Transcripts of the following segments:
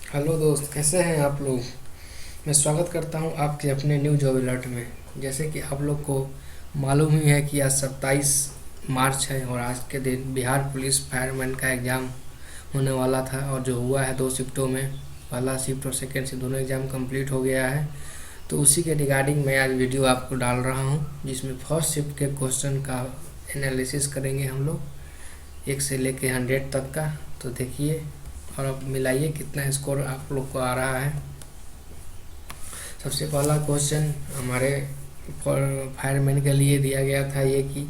Hello दोस्त, कैसे हैं आप लोग। मैं स्वागत करता हूं आपके अपने न्यू जॉब अलर्ट में। जैसे कि आप लोग को मालूम ही है कि आज 27 मार्च है और आज के दिन बिहार पुलिस फायरमैन का एग्ज़ाम होने वाला था और जो हुआ है 2 शिफ्टों में। पहला शिफ्ट और सेकेंड शिफ्ट दोनों एग्ज़ाम कंप्लीट हो गया है। तो उसी के रिगार्डिंग मैं आज वीडियो आपको डाल रहा हूं, जिसमें फर्स्ट शिफ्ट के क्वेश्चन का एनालिसिस करेंगे हम लोग, 1 से लेके 100 तक का। तो देखिए और अब मिलाइए कितना स्कोर आप लोग को आ रहा है। सबसे पहला क्वेश्चन हमारे फायरमैन के लिए दिया गया था ये कि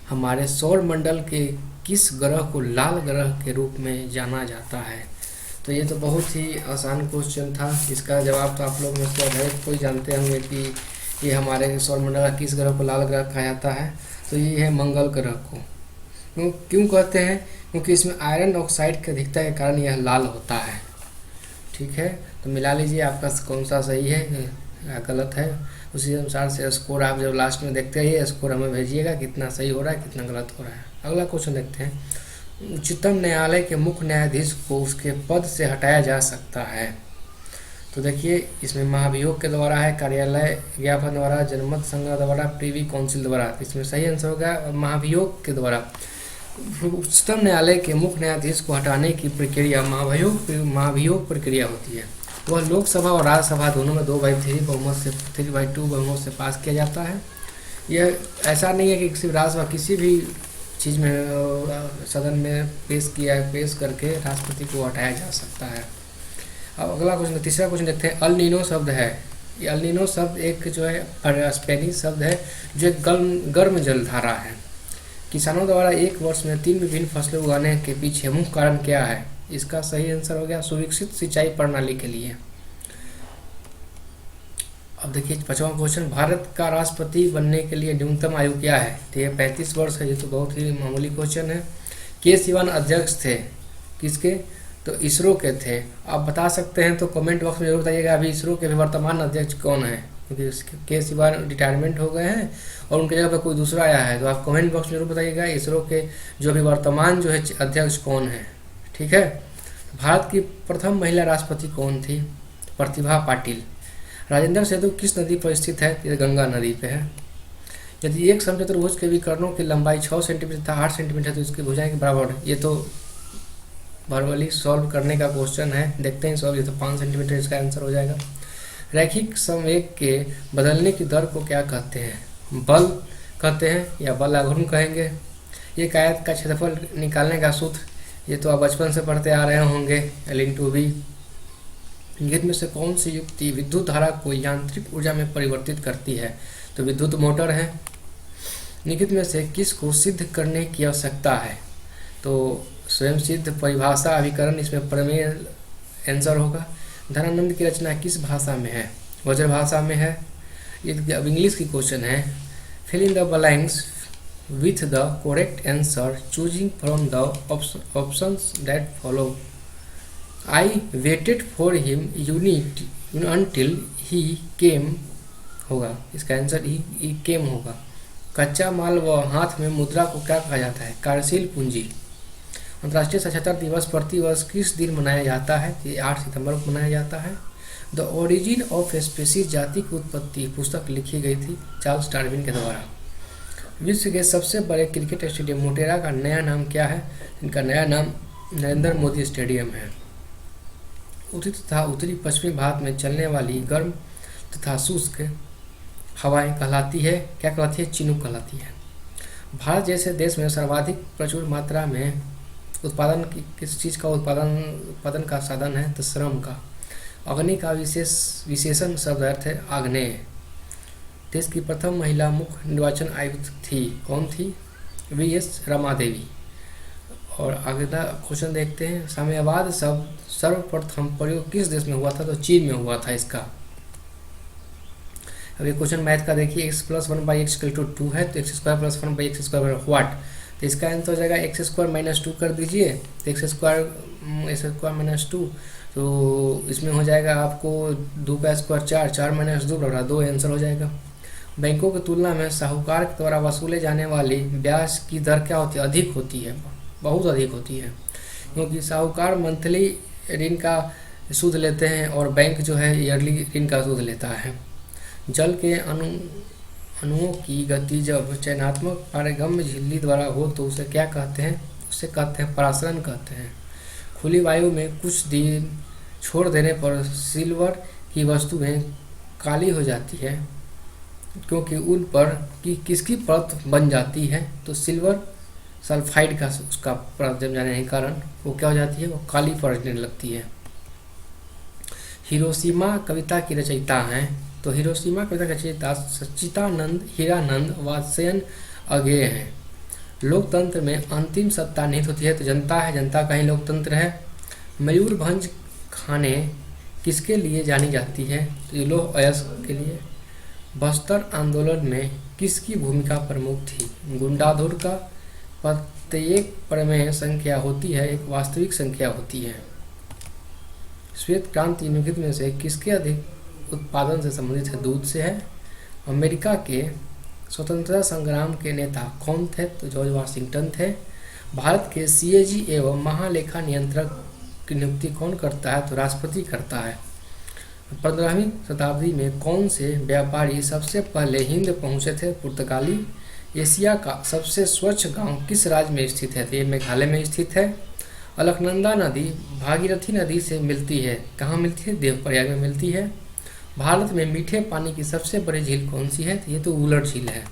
हमारे सौर मंडल के किस ग्रह को लाल ग्रह के रूप में जाना जाता है। तो ये तो बहुत ही आसान क्वेश्चन था। इसका जवाब तो आप लोग में से हर कोई जानते होंगे कि ये हमारे सौर मंडल का किस ग्रह को लाल ग्रह कहा जाता है। तो ये है मंगल ग्रह को। क्यों कहते हैं? क्योंकि इसमें आयरन ऑक्साइड की अधिकता के कारण यह लाल होता है। ठीक है, तो मिला लीजिए आपका कौन सा सही है या गलत है। उसी अनुसार से स्कोर आप जब लास्ट में देखते हैं स्कोर हमें भेजिएगा, कितना सही हो रहा है कितना गलत हो रहा है। अगला क्वेश्चन देखते हैं। उच्चतम न्यायालय के मुख्य न्यायाधीश को उसके पद से हटाया जा सकता है। तो देखिए इसमें महाभियोग के द्वारा है, कार्यालय ज्ञापन द्वारा, जनमत संघ द्वारा, प्रीवी काउंसिल द्वारा। इसमें सही आंसर होगा महाभियोग के द्वारा। उच्चतम न्यायालय के मुख्य न्यायाधीश को हटाने की प्रक्रिया महाभियोग प्रक्रिया होती है। वह लोकसभा और राज्यसभा दोनों में 2/3 बहुमत से 3/2 बहुमत से पास किया जाता है। यह ऐसा नहीं है कि किसी राज्यसभा किसी भी चीज़ में सदन में पेश करके राष्ट्रपति को हटाया जा सकता है। अब अगला क्वेश्चन, तीसरा क्वेश्चन देखते हैं। अल नीनो शब्द है। ये अल नीनो शब्द एक जो है स्पेनिश शब्द है जो एक गर्म जलधारा है। किसानों द्वारा एक वर्ष में 3 विभिन्न फसलें उगाने के पीछे मुख्य कारण क्या है? इसका सही आंसर हो गया सुविकसित सिंचाई प्रणाली के लिए। अब देखिए 5वां क्वेश्चन, भारत का राष्ट्रपति बनने के लिए न्यूनतम आयु क्या है? तो ये 35 वर्ष है। ये तो बहुत ही मामूली क्वेश्चन है। के सिवान अध्यक्ष थे किसके? तो इसरो के थे। आप बता सकते हैं तो कमेंट बॉक्स में जरूर बताइएगा अभी इसरो के वर्तमान अध्यक्ष कौन है, क्योंकि के सिवान रिटायरमेंट हो गए हैं और उनकी जगह पर कोई दूसरा आया है। तो आप कमेंट बॉक्स में जरूर बताइएगा इसरो के जो अभी वर्तमान जो है अध्यक्ष कौन है। ठीक है। भारत की प्रथम महिला राष्ट्रपति कौन थी? प्रतिभा पाटिल। राजेंद्र सेतु किस नदी पर स्थित है? ये गंगा नदी पे है। यदि एक समचतुर्भुज के विकर्णों की लंबाई 6 सेंटीमीटर तथा 8 सेंटीमीटर तो इसकी भुजाएं के बराबर। ये तो वर्बली सॉल्व करने का क्वेश्चन है, देखते हैं सॉल्व। ये तो 5 सेंटीमीटर इसका आंसर हो जाएगा। रैखिक संवेग के बदलने की दर को क्या कहते हैं? बल कहते हैं या बल आघूर्ण कहेंगे। एक आयत का क्षेत्रफल निकालने का सूत्र, ये तो आप बचपन से पढ़ते आ रहे होंगे, L/V। निम्न में से कौन सी युक्ति विद्युत धारा को यांत्रिक ऊर्जा में परिवर्तित करती है? तो विद्युत मोटर है। निम्न में से किस को सिद्ध करने की आवश्यकता है? तो स्वयं सिद्ध परिभाषा अभिकरण, इसमें प्रमेय आंसर होगा। धनानंद की रचना किस भाषा में है? वज्र भाषा में है। ये अब इंग्लिश की क्वेश्चन है। Fill in the blanks with the correct answer choosing from the options that follow. I waited for him unit until he came होगा। इसका आंसर ही केम होगा। कच्चा माल व हाथ में मुद्रा को क्या कहा जाता है? कार्यशील पूंजी। अंतर्राष्ट्रीय साक्षरता दिवस प्रतिवर्ष किस दिन मनाया जाता है? ये 8 सितंबर को मनाया जाता है। द ओरिजिन ऑफ स्पीसीज, जाति की उत्पत्ति पुस्तक लिखी गई थी चार्ल्स डार्विन के द्वारा। विश्व के सबसे बड़े क्रिकेट स्टेडियम मोटेरा का नया नाम क्या है? इनका नया नाम नरेंद्र मोदी स्टेडियम है। उत्तरी तथा उत्तरी पश्चिमी भारत में चलने वाली गर्म तथा शुष्क हवाएं कहलाती है क्या कहलाती है? चिनूक कहलाती है। भारत जैसे देश में सर्वाधिक प्रचुर मात्रा में उत्पादन किस चीज़ का उत्पादन का साधन है? तो श्रम का। अग्नि का विशेषण शब्द अर्थ है आग्नेय। देश की प्रथम महिला मुख्य निर्वाचन आयुक्त थी, कौन थी? V.S. रमा देवी। और अगला क्वेश्चन देखते हैं। साम्यवाद शब्द सर्वप्रथम प्रयोग किस देश में हुआ था? तो चीन में हुआ था इसका। अब ये क्वेश्चन मैथ का देखिए, x + 1/x = 2 है तो x² + 1/x² व्हाट? तो इसका आंसर हो जाएगा x² - 2 कर दीजिए तो x² - 2, तो इसमें हो जाएगा आपको 2 का स्क्वायर 4, 4 - 2 बराबर 2 आंसर हो जाएगा। बैंकों की तुलना में साहूकार के द्वारा वसूले जाने वाली ब्याज की दर क्या होती है? अधिक होती है, बहुत अधिक होती है, क्योंकि साहूकार मंथली ऋण का सूद लेते हैं और बैंक जो है ईयरली ऋण का सूद लेता है। जल के अणुओं की गति जब चयनात्मक पारगम्य झिल्ली द्वारा हो तो उसे क्या कहते हैं? उसे कहते हैं परासरण कहते हैं। खुली वायु में कुछ दिन छोड़ देने पर सिल्वर की वस्तुएं काली हो जाती है, क्योंकि उन पर किसकी परत बन जाती है? तो सिल्वर सल्फाइड का उसका परत जम जाने के कारण वो क्या हो जाती है? वो काली पड़ने लगती है। हिरोशिमा कविता की रचयिता हैं, तो हिरोशिमा कविता के रचयिता सच्चिदानंद हीरानंद वात्स्ययन अगेय हैं। लोकतंत्र में अंतिम सत्ता निहित होती है, तो जनता है, जनता का ही लोकतंत्र है। मयूरभंज खाने किसके लिए जानी जाती है? तो ये लौह अयस्क के लिए। बस्तर आंदोलन में किसकी भूमिका प्रमुख थी? गुंडाधुर का। प्रत्येक प्रमेय संख्या होती है, एक वास्तविक संख्या होती है। श्वेत क्रांति निम्नलिखित में से किसके अधिक उत्पादन से संबंधित है? दूध से है। अमेरिका के स्वतंत्रता संग्राम के नेता कौन थे? तो जॉर्ज वाशिंगटन थे। भारत के सीएजी एवं महालेखा नियंत्रक की नियुक्ति कौन करता है? तो राष्ट्रपति करता है। 15वीं शताब्दी में कौन से व्यापारी सबसे पहले हिंद पहुंचे थे? पुर्तगाली। एशिया का सबसे स्वच्छ गांव किस राज्य में स्थित है? तो ये मेघालय में स्थित है। अलकनंदा नदी भागीरथी नदी से मिलती है, कहाँ मिलती है? देवप्रयाग में मिलती है। भारत में मीठे पानी की सबसे बड़ी झील कौन सी है? तो ये तो उलट झील है।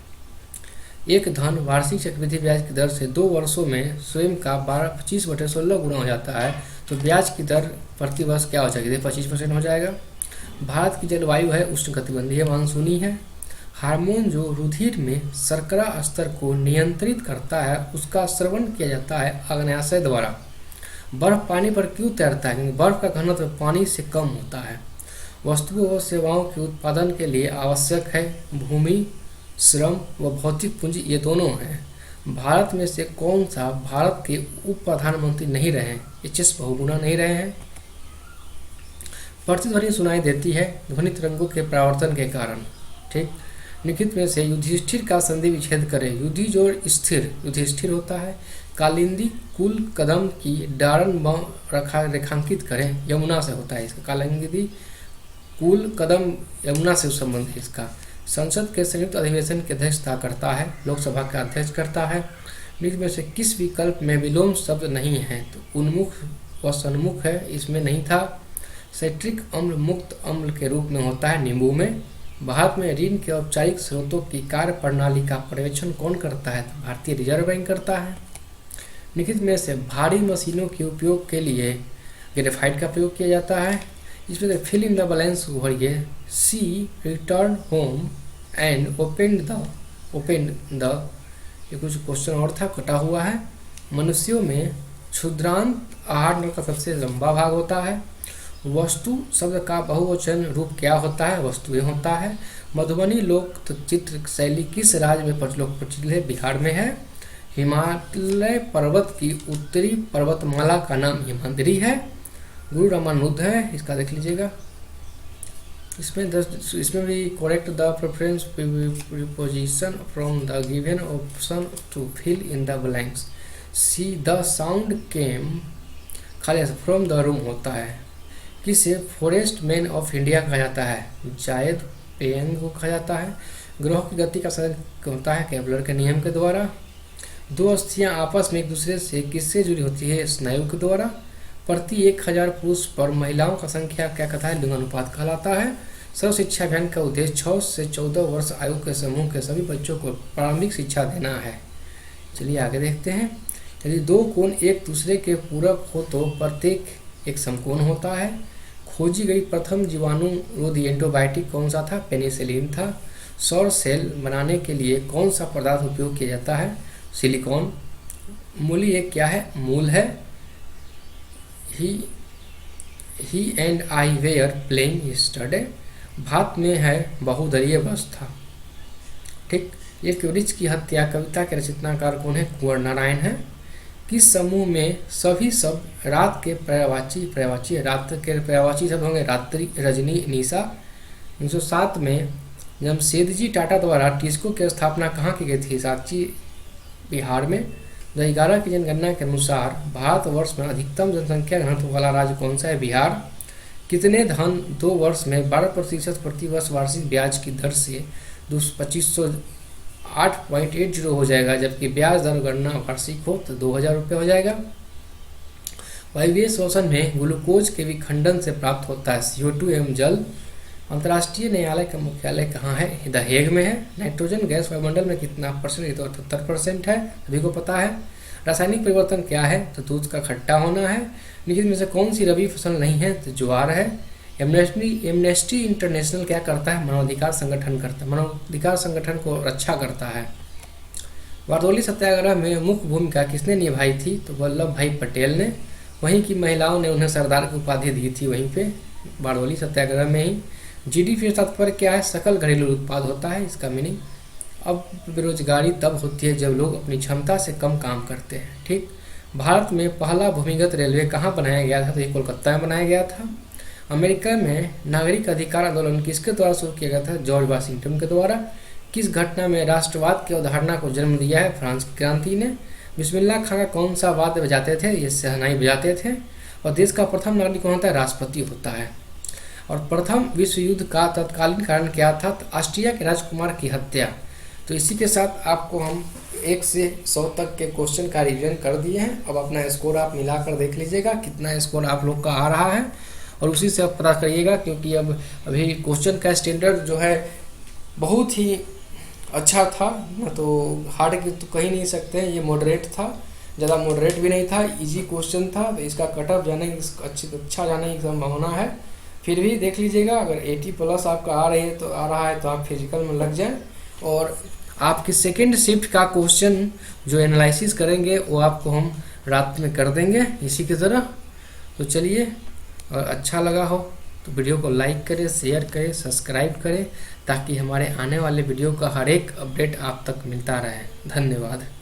एक धन वार्षिक चक्रवृद्धि ब्याज की दर से 2 वर्षों में स्वयं का 25/16 गुना हो जाता है, तो ब्याज की दर प्रति वर्ष क्या हो जाएगी? 25% हो जाएगा। भारत की जलवायु है उष्णकटिबंधीय मानसूनी है। हार्मोन जो रुधिर में शर्करा स्तर को नियंत्रित करता है उसका स्रवण किया जाता है आग्नेयाशय द्वारा। बर्फ पानी पर क्यों तैरता है? क्योंकि बर्फ का घनत्व पानी से कम होता है। वस्तुओं और सेवाओं के उत्पादन के लिए आवश्यक है भूमि, श्रम व भौतिक पूंजी, ये दोनों हैं। भारत में से कौन सा भारत के उप प्रधानमंत्री नहीं रहे? एच.एस. बहुगुणा नहीं रहे हैं। प्रतिध्वनि सुनाई देती है ध्वनि तरंगों के परावर्तन के कारण। ठीक, निम्नलिखित में से युधिष्ठिर का संधि विच्छेद करें। युधि जो स्थिर युधिष्ठिर होता है। कालिंदी कुल कदम की डारण रेखांकित करें, यमुना से होता है इसका। कालिंदी कुल कदम यमुना से संबंध है इसका। संसद के संयुक्त अधिवेशन की अध्यक्षता करता है, लोकसभा का अध्यक्ष करता है। निम्न में से किस विकल्प में विलोम शब्द नहीं है? तो उन्मुख व सन्मुख है, इसमें नहीं था। साइट्रिक अम्ल मुक्त अम्ल के रूप में होता है नींबू में। भारत में ऋण के औपचारिक स्रोतों की कार्य प्रणाली का पर्यवेक्षण कौन करता है? तो भारतीय रिजर्व बैंक करता है। निम्नलिखित में से भारी मशीनों के उपयोग के लिए ग्रेफाइट का प्रयोग किया जाता है। इसमें से फिल इन द बैलेंस भरिए। See return home and open the ये कुछ क्वेश्चन और था, कटा हुआ है। मनुष्यों में क्षुद्रांत आहार नल का सबसे लंबा भाग होता है। वस्तु शब्द का बहुवचन रूप क्या होता है? वस्तुएं होता है। मधुबनी लोक चित्र शैली किस राज्य में प्रचलित है? बिहार में है। हिमालय पर्वत की उत्तरी पर्वतमाला का नाम हिमाद्री है। गुरु रामानुज है, इसका देख लीजिएगा। इसमें भी correct the preference preposition from the given option to fill in the blanks. See the sound came खाली फ्रॉम द रूम होता है। किसे फॉरेस्ट मैन ऑफ इंडिया कहा जाता है? जायद पेयंग को कहा जाता है। ग्रहों की गति का साधन होता है केपलर के नियम के द्वारा। दो अस्थियां आपस में एक दूसरे से किससे जुड़ी होती है? स्नायु के द्वारा। प्रति 1000 पुरुष पर महिलाओं का संख्या क्या कहता है? लिंगानुपात कहलाता है। सर्व शिक्षा अभियान का उद्देश्य 6 से 14 वर्ष आयु के समूह के सभी बच्चों को प्रारंभिक शिक्षा देना है। चलिए आगे देखते हैं। यदि दो कोण एक दूसरे के पूरक हो तो प्रत्येक एक समकोण होता है। खोजी गई प्रथम जीवाणुरोधी एंटीबायोटिक कौन सा था? पेनिसिलिन था। सौर सेल बनाने के लिए कौन सा पदार्थ उपयोग किया जाता है? सिलिकॉन। मूली एक क्या है? मूल है। He and I were playing yesterday. भात में है बहुदलीय अवस्था। ठीक, एक वृक्ष की हत्या कविता के रचनाकार कौन है? कुंवर नारायण है। किस समूह में सभी शब्द रात के पर्यायवाची रात के पर्यायवाची शब्द होंगे? रात्रि, रजनी, निशा। 1907 में जमशेदजी टाटा द्वारा टिस्को की स्थापना कहाँ की गई थी? सांची, बिहार में। 2011 की जनगणना के अनुसार भारतवर्ष में अधिकतम जनसंख्या घनत्व वाला राज्य कौन सा है? बिहार। कितने धन 2 वर्ष में 12% प्रति वर्ष वार्षिक ब्याज की दर से 2508.80 हो जाएगा, जबकि ब्याज दर गणना वार्षिक हो तो 2000 रुपये हो जाएगा। वायवीय श्वसन में ग्लूकोज के विखंडन से प्राप्त होता है CO2 एवं जल। अंतर्राष्ट्रीय न्यायालय का मुख्यालय कहाँ है? द हेग में है। नाइट्रोजन गैस वायुमंडल में कितना %? तो 78% है, सभी को पता है। रासायनिक परिवर्तन क्या है? तो दूध का खट्टा होना है। निम्न में से कौन सी रबी फसल नहीं है? तो ज्वार है। एमनेस्टी इंटरनेशनल क्या करता है? मानवाधिकार संगठन करता है, मानवाधिकार संगठन को रक्षा करता है। बारदोली सत्याग्रह में मुख्य भूमिका किसने निभाई थी? तो वल्लभ भाई पटेल ने। वहीं की महिलाओं ने उन्हें सरदार की उपाधि दी थी, वहीं पे बारदोली सत्याग्रह में ही। GDP का तात्पर्य क्या है? सकल घरेलू उत्पाद होता है इसका मीनिंग। अब बेरोजगारी तब होती है जब लोग अपनी क्षमता से कम काम करते हैं। ठीक। भारत में पहला भूमिगत रेलवे कहाँ बनाया गया था? तो ये कोलकाता में बनाया गया था। अमेरिका में नागरिक अधिकार आंदोलन किसके द्वारा शुरू किया गया था? जॉर्ज वाशिंगटन के द्वारा। किस घटना में राष्ट्रवाद की अवधारणा को जन्म दिया है? फ्रांस की क्रांति ने। बिस्मिल्लाह खां का कौन सा वाद्य बजाते थे? ये शहनाई बजाते थे। और देश का प्रथम नागरिक कौन होता है? राष्ट्रपति होता है। और प्रथम विश्व युद्ध का तत्कालीन कारण क्या था? तो ऑस्ट्रिया के राजकुमार की हत्या। तो इसी के साथ आपको हम 1 से 100 तक के क्वेश्चन का रिवीजन कर दिए हैं। अब अपना स्कोर आप मिलाकर देख लीजिएगा कितना स्कोर आप लोग का आ रहा है, और उसी से आप पता करिएगा, क्योंकि अभी क्वेश्चन का स्टैंडर्ड जो है बहुत ही अच्छा था ना, तो हार्ड की तो कही नहीं सकते हैं। ये मॉडरेट था, ज़्यादा मॉडरेट भी नहीं था, इजी क्वेश्चन था। तो इसका कटअप जाने अच्छा जाने की संभावना है। फिर भी देख लीजिएगा, अगर 80+ आपका आ रहा है तो आप फिजिकल में लग जाए। और आपकी सेकेंड शिफ्ट का क्वेश्चन जो एनालिसिस करेंगे वो आपको हम रात में कर देंगे इसी की तरह। तो चलिए, और अच्छा लगा हो तो वीडियो को लाइक करें, शेयर करें, सब्सक्राइब करें, ताकि हमारे आने वाले वीडियो का हर एक अपडेट आप तक मिलता रहे। धन्यवाद।